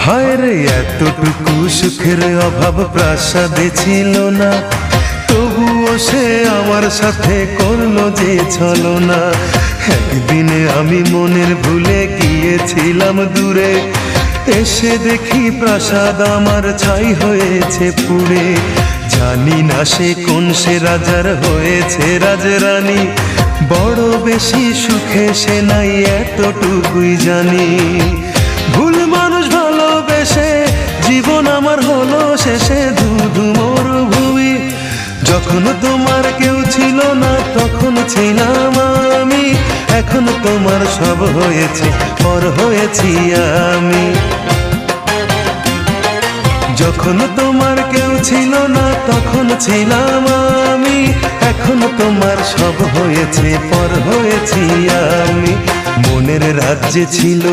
হায় রে এতটুকু সুখের অভাব প্রাসাদে ছিল না, তবুও সে আমার সাথে করলো যে ছলনা। একদিনে আমি মনের ভুলে গিয়েছিলাম দূরে, এসে দেখি প্রাসাদ আমার ছাই হয়েছে পুড়ে। জানি না সে কোন সে রাজার হয়েছে রাজরানী, বড় বেশি সুখে সে নাই এতটুকুই জানি। ভুল মানুষ ভালোবেসে জীবন আমার হলো শেষে ধুধু মরুভূমি। যখন তোমার কেউ ছিল না তখন ছিলাম আমি, এখন তোমার সব হয়েছে পর হয়েছি আমি। যখন তোমার কেউ ছিল না তখন ছিলাম আমি, এখন তোমার সব হয়েছে পর হয়েছি আমি। মনের রাজ্যে ছিল